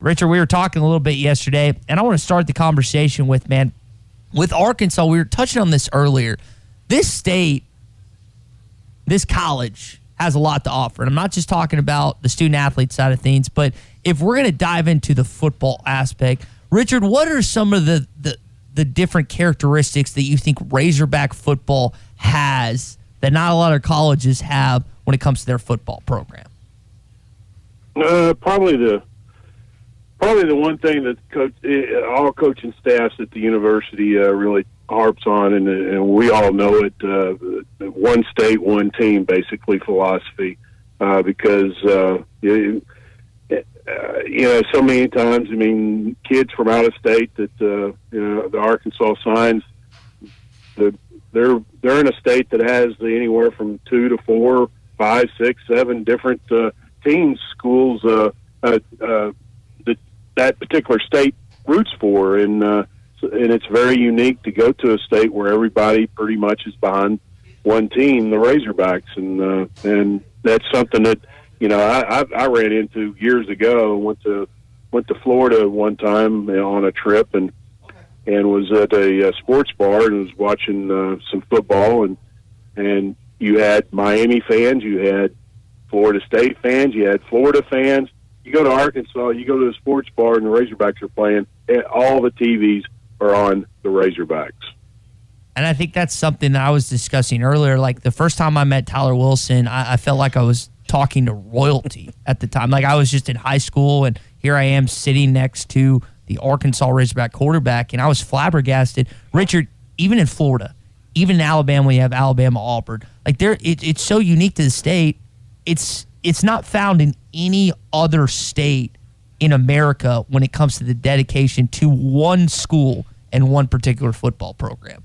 Richard, we were talking a little bit yesterday, and I want to start the conversation with Arkansas. We were touching on this earlier. This state, this college has a lot to offer. And I'm not just talking about the student-athlete side of things, but if we're going to dive into the football aspect, Richard, what are some of the different characteristics that you think Razorback football has that not a lot of colleges have when it comes to their football program? Probably the one thing that all coaching staffs at the university really harps on, and we all know it, one state, one team, basically philosophy, because so many times, kids from out of state that the Arkansas signs, they're in a state that has anywhere from 2 to 4, 5, 6, 7 different teams, schools that particular state roots for, and it's very unique to go to a state where everybody pretty much is behind one team, the Razorbacks, and that's something that I ran into years ago. Went to Florida one time on a trip, and was at a sports bar and was watching some football, and you had Miami fans, you had Florida State fans, you had Florida fans. You go to Arkansas, you go to a sports bar, and the Razorbacks are playing, and all the TVs are on the Razorbacks. And I think that's something that I was discussing earlier. Like, the first time I met Tyler Wilson, I felt like I was talking to royalty at the time. Like, I was just in high school, and here I am sitting next to the Arkansas Razorback quarterback, and I was flabbergasted. Richard, even in Florida, even in Alabama, when you have Alabama-Auburn, like, it's so unique to the state. It's not found in any other state in America when it comes to the dedication to one school and one particular football program.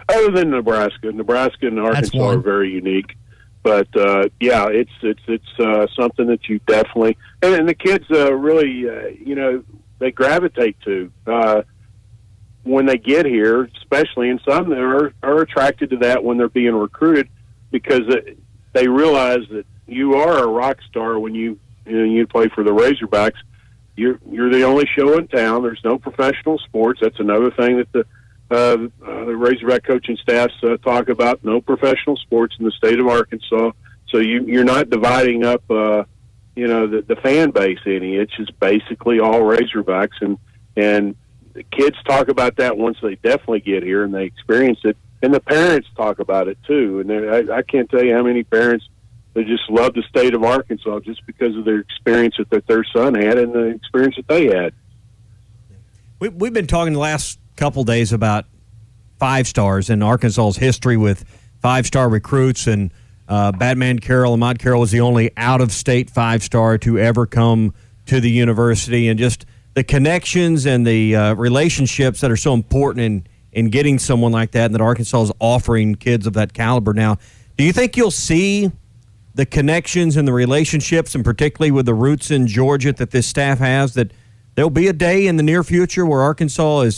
Other than Nebraska and Arkansas are very unique. But it's something that you definitely and the kids really they gravitate to when they get here, especially, and some are attracted to that when they're being recruited, because they realize that you are a rock star when you play for the Razorbacks. You're the only show in town. There's no professional sports. That's another thing that the Razorback coaching staffs talk about. No professional sports in the state of Arkansas. So you're not dividing up the fan base any. It's just basically all Razorbacks, and the kids talk about that once they definitely get here and they experience it, and the parents talk about it too. And I can't tell you how many parents that just love the state of Arkansas just because of their experience that their son had and the experience that they had. We've been talking the last couple days about 5-stars and Arkansas's history with 5-star recruits, and Batman Carroll, Ahmad Carroll, was the only out-of-state 5-star to ever come to the university, and just the connections and the relationships that are so important in getting someone like that, and that Arkansas is offering kids of that caliber now. Do you think you'll see the connections and the relationships, and particularly with the roots in Georgia that this staff has, that there'll be a day in the near future where Arkansas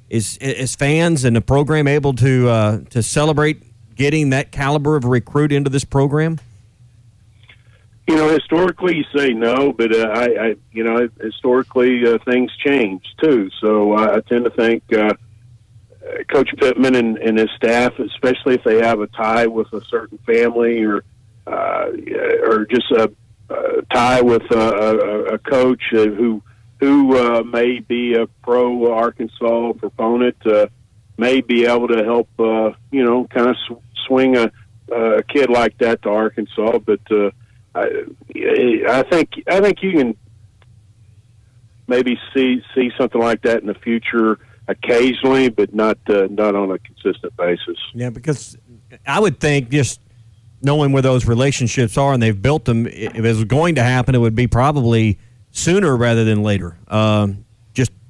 is fans and the program able to celebrate getting that caliber of recruit into this program? Historically you say no, but historically things change too. So I tend to think Coach Pittman and his staff, especially if they have a tie with a certain family or just a tie with a coach who may be a pro-Arkansas proponent, may be able to help, kind of swing a kid like that to Arkansas. But I think you can maybe see something like that in the future occasionally, but not on a consistent basis. Yeah, because I would think, just knowing where those relationships are, and they've built them, if it was going to happen, it would be probably sooner rather than later.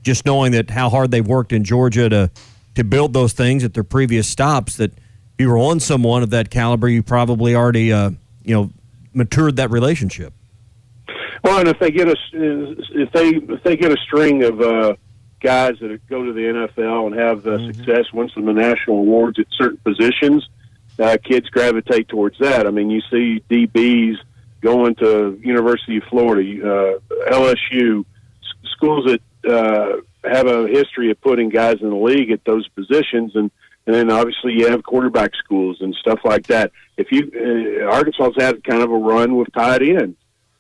Just knowing that how hard they've worked in Georgia to build those things at their previous stops, that if you were on someone of that caliber, you probably already matured that relationship. Well, and if they get a string of guys that go to the NFL and have success, win some of the national awards at certain positions, kids gravitate towards that. I mean, you see DBs going to University of Florida, LSU, schools that have a history of putting guys in the league at those positions, and then obviously you have quarterback schools and stuff like that. If you Arkansas's had kind of a run with tight ends,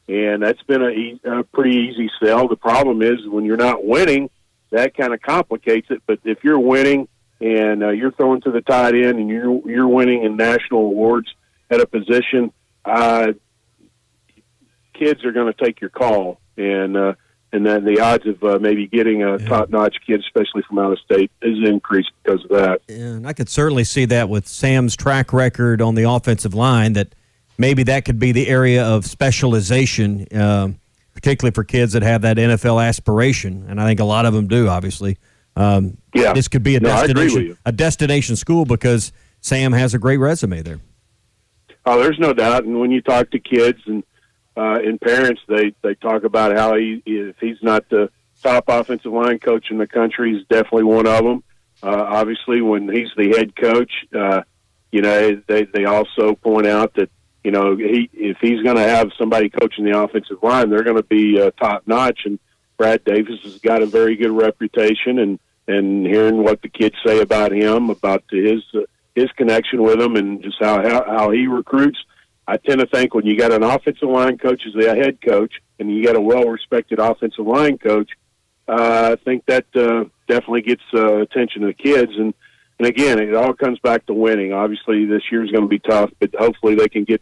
and that's been a pretty easy sell. The problem is when you're not winning, that kind of complicates it. But if you're winning and you're throwing to the tight end and you're winning in national awards at a position, kids are going to take your call, and then the odds of maybe getting a top-notch kid, especially from out of state, is increased because of that. And I could certainly see that with Sam's track record on the offensive line, that maybe that could be the area of specialization, particularly for kids that have that NFL aspiration, and I think a lot of them do, obviously. This could be a destination school because Sam has a great resume there. Oh, there's no doubt. And when you talk to kids and parents, they talk about how if he's not the top offensive line coach in the country, he's definitely one of them. Obviously, when he's the head coach, they also point out that if he's going to have somebody coaching the offensive line, they're going to be top notch. And Brad Davis has got a very good reputation, and hearing what the kids say about him, about his connection with them, and just how he recruits. I tend to think when you got an offensive line coach as the head coach and you got a well-respected offensive line coach, I think that definitely gets attention to the kids. And again, it all comes back to winning. Obviously, this year's going to be tough, but hopefully they can get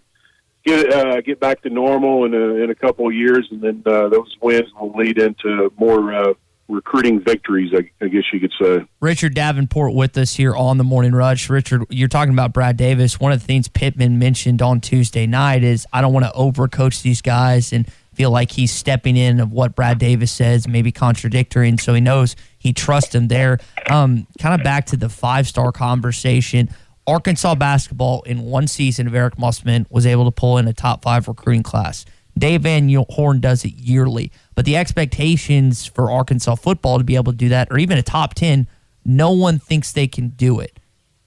back to normal in a couple of years, and then those wins will lead into more recruiting victories, I guess you could say. Richard Davenport with us here on the Morning Rush. Richard, you're talking about Brad Davis. One of the things Pittman mentioned on Tuesday night is, I don't want to overcoach these guys and feel like he's stepping in of what Brad Davis says, maybe contradictory, and so he knows he trusts him there. Kind of back to the five-star conversation. Arkansas basketball in one season of Eric Musselman was able to pull in a top 5 recruiting class. Dave Van Horn does it yearly, but the expectations for Arkansas football to be able to do that, or even a top 10, no one thinks they can do it.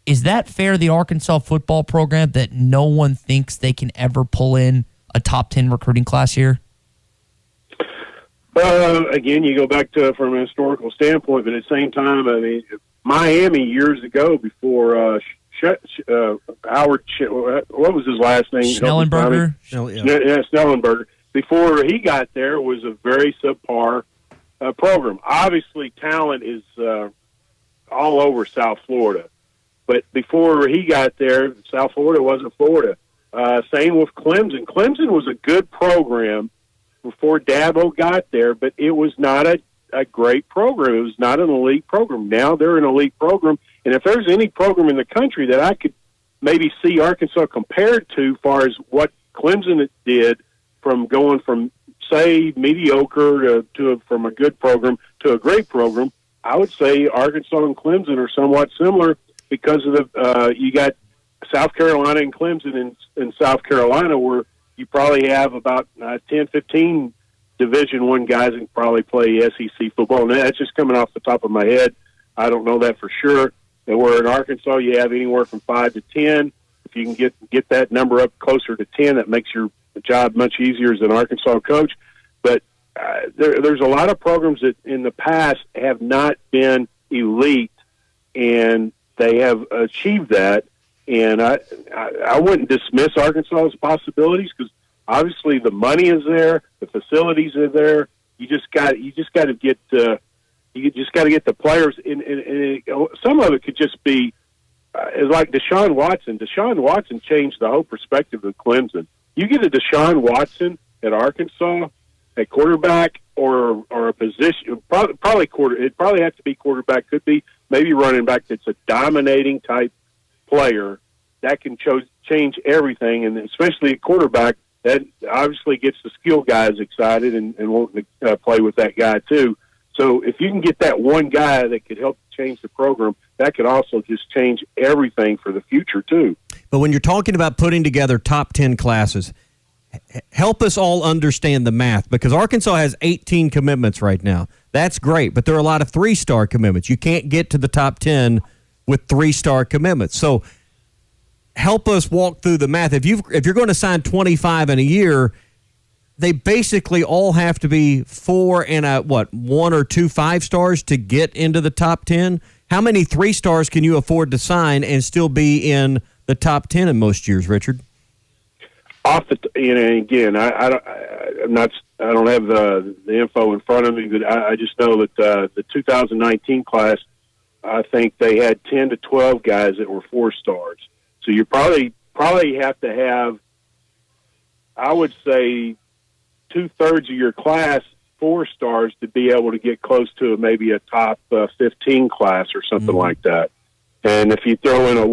Is that fair, the Arkansas football program, that no one thinks they can ever pull in a top 10 recruiting class here? Again, you go back to from a historical standpoint, but at the same time, I mean, Miami years ago before Howard, what was his last name? Schnellenberger. Schnellenberger. Before he got there, was a very subpar program. Obviously, talent is all over South Florida, but before he got there, South Florida wasn't Florida. Same with Clemson. Clemson was a good program before Dabo got there, but it was not a great program. It was not an elite program. Now they're an elite program. And if there's any program in the country that I could maybe see Arkansas compared to, far as what Clemson did, from going from, say, mediocre from a good program to a great program, I would say Arkansas and Clemson are somewhat similar because of you got South Carolina and Clemson in South Carolina, where you probably have about 10, 15 Division I guys that can probably play SEC football. And that's just coming off the top of my head. I don't know that for sure. And where in Arkansas you have anywhere from 5 to 10. If you can get that number up closer to 10, that makes your job much easier as an Arkansas coach. But there's a lot of programs that in the past have not been elite, and they have achieved that. And I wouldn't dismiss Arkansas's possibilities, because obviously the money is there, the facilities are there. You just got to get the players in. Some of it could just be like Deshaun Watson. Deshaun Watson changed the whole perspective of Clemson. You get a Deshaun Watson at Arkansas at quarterback or a position, probably quarter. It probably has to be quarterback. Could be maybe running back. That's a dominating type player that can change everything, and especially at quarterback, that obviously gets the skill guys excited and want to play with that guy too. So if you can get that one guy that could help change the program, that could also just change everything for the future too. But when you're talking about putting together top 10 classes, help us all understand the math, because Arkansas has 18 commitments right now. That's great, but there are a lot of 3-star commitments. You can't get to the top 10 with 3-star commitments. So help us walk through the math. If you're going to sign 25 in a year, they basically all have to be 4 and 1 or 2 5-stars to get into the top 10. How many 3-stars can you afford to sign and still be in the top 10 in most years, Richard? Again, I don't have the info in front of me, but I just know that the 2019 class, I think they had 10 to 12 guys that were 4-stars. So you probably have to have, I would say, 2/3 of your class 4-stars to be able to get close to maybe a top 15 class or something like that. And if you throw in a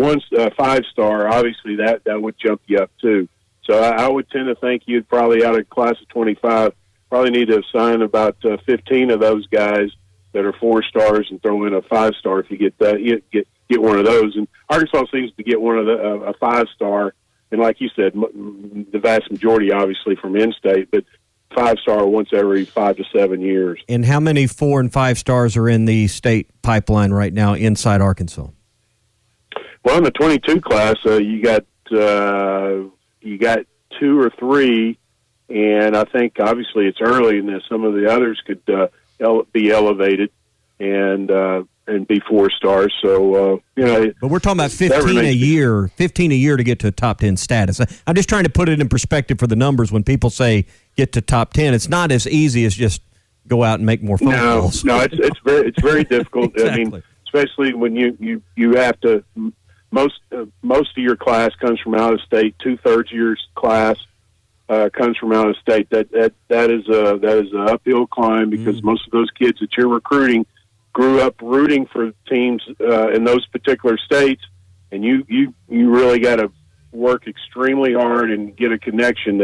5-star, obviously that would jump you up too. So I would tend to think you'd probably, out of a class of 25, probably need to assign about 15 of those guys that are 4-stars and throw in a 5-star if you get that. Get one of those. And Arkansas seems to get one of a 5-star, and like you said, the vast majority obviously from in-state, but 5-star once every 5 to 7 years. And how many 4 and 5-stars are in the state pipeline right now inside Arkansas? Well, in the 22 class, you got 2 or 3, and I think obviously it's early, and some of the others could be elevated and be 4-stars. So but we're talking about 15 a year. 15 a year to get to top 10 status. I'm just trying to put it in perspective for the numbers. When people say get to top 10, it's not as easy as just go out and make more phone calls. No, it's very difficult. Exactly. I mean, especially when you have to. Most of your class comes from out of state. 2/3 of your class comes from out of state. That is an uphill climb, because most of those kids that you're recruiting grew up rooting for teams in those particular states, and you really got to work extremely hard and get a connection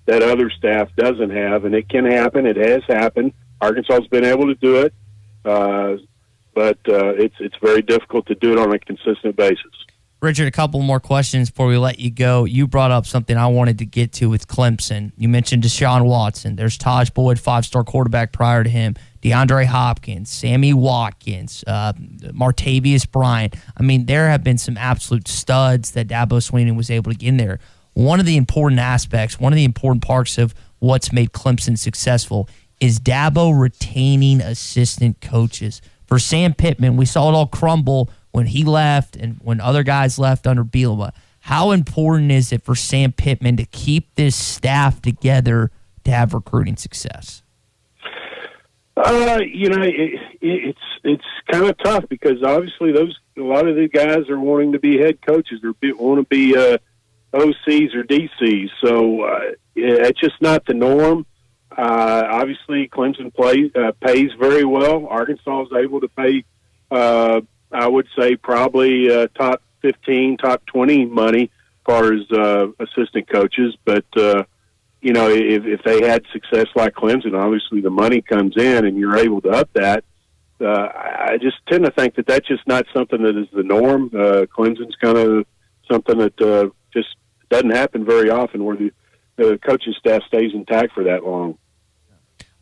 that other staff doesn't have. And it can happen. It has happened. Arkansas's been able to do it, but it's very difficult to do it on a consistent basis. Richard, a couple more questions before we let you go. You brought up something I wanted to get to with Clemson. You mentioned Deshaun Watson. There's Taj Boyd, 5-star quarterback prior to him, DeAndre Hopkins, Sammy Watkins, Martavius Bryant. I mean, there have been some absolute studs that Dabo Swinney was able to get in there. One of the important aspects, one of the important parts of what's made Clemson successful is Dabo retaining assistant coaches. For Sam Pittman, we saw it all crumble when he left and when other guys left under Bielema. How important is it for Sam Pittman to keep this staff together to have recruiting success? It's kind of tough, because obviously a lot of the guys are wanting to be head coaches or want to be OCs or DCs. So it's just not the norm. Obviously, Clemson pays very well. Arkansas is able to pay, I would say, probably top 15, top 20 money as far as assistant coaches. But, if they had success like Clemson, obviously the money comes in and you're able to up that. I just tend to think that that's just not something that is the norm. Clemson's kind of something that just doesn't happen very often, where the coaching staff stays intact for that long.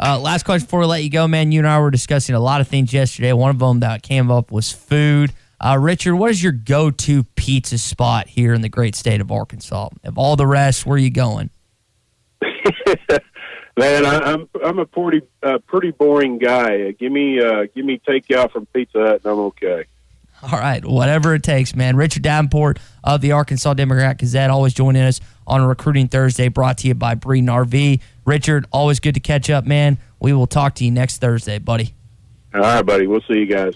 Last question before we let you go, man. You and I were discussing a lot of things yesterday. One of them that came up was food. Richard, what is your go-to pizza spot here in the great state of Arkansas? Of all the rest, where are you going? Man, I'm a pretty boring guy. Give me takeout from Pizza Hut, and I'm okay. All right, whatever it takes, man. Richard Davenport of the Arkansas Democrat-Gazette, always joining us on a Recruiting Thursday, brought to you by Breeden RV. Richard, always good to catch up, man. We will talk to you next Thursday, buddy. All right, buddy. We'll see you guys.